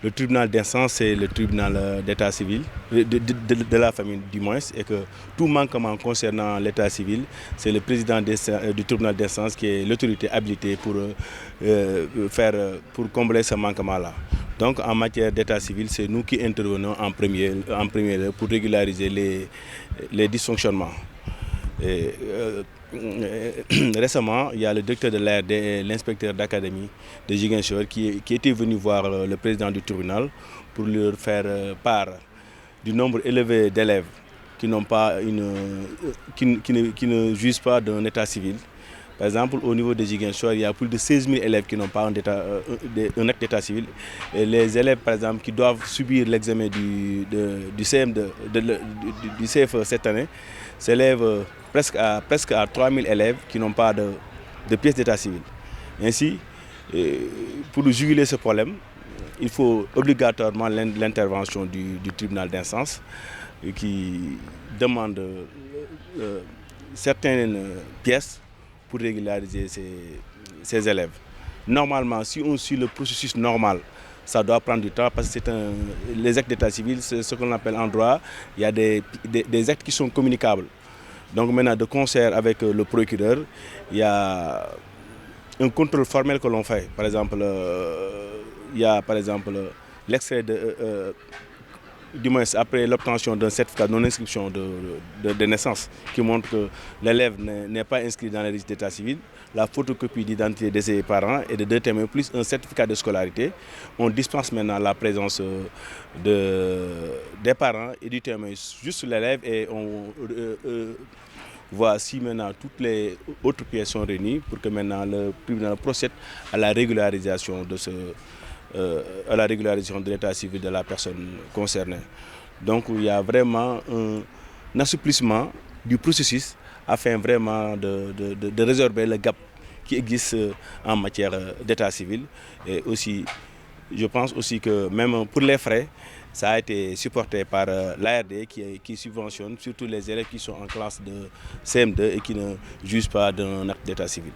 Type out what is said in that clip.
Le tribunal d'instance, c'est le tribunal d'état civil, de la famille du moins, et que tout manquement concernant l'état civil, c'est le président du tribunal d'instance qui est l'autorité habilitée pour combler ce manquement-là. Donc en matière d'état civil, c'est nous qui intervenons en premier lieu pour régulariser les dysfonctionnements. Et, récemment, il y a le directeur de l'ARD et l'inspecteur d'académie de Ziguinchor qui était venu voir le président du tribunal pour leur faire part du nombre élevé d'élèves qui ne jouissent pas d'un état civil. Par exemple, au niveau de Ziguinchor, il y a plus de 16 000 élèves qui n'ont pas un acte d'état civil. Et les élèves, par exemple, qui doivent subir l'examen du CFE cette année, s'élèvent presque à 3 000 élèves qui n'ont pas de pièce d'état civil. Ainsi, pour juguler ce problème, il faut obligatoirement l'intervention du tribunal d'instance qui demande certaines pièces pour régulariser ces élèves. Normalement, si on suit le processus normal, ça doit prendre du temps parce que les actes d'état civil, c'est ce qu'on appelle en droit, il y a des actes qui sont communicables. Donc maintenant, de concert avec le procureur, il y a un contrôle formel que l'on fait. Par exemple, il y a l'extrait du moins après l'obtention d'un certificat de non-inscription de naissance qui montre que l'élève n'est pas inscrit dans les registres d'état civil, la photocopie d'identité de ses parents et de 2 témoins plus un certificat de scolarité. On dispense maintenant la présence des parents et du témoin juste sur l'élève et on voit si maintenant toutes les autres pièces sont réunies pour que maintenant le tribunal procède à la régularisation de l'état civil de la personne concernée. Donc il y a vraiment un assouplissement du processus afin vraiment de résorber le gap qui existe en matière d'état civil. Et aussi, je pense aussi que même pour les frais, ça a été supporté par l'ARD qui subventionne surtout les élèves qui sont en classe de CM2 et qui ne jugent pas d'un acte d'état civil.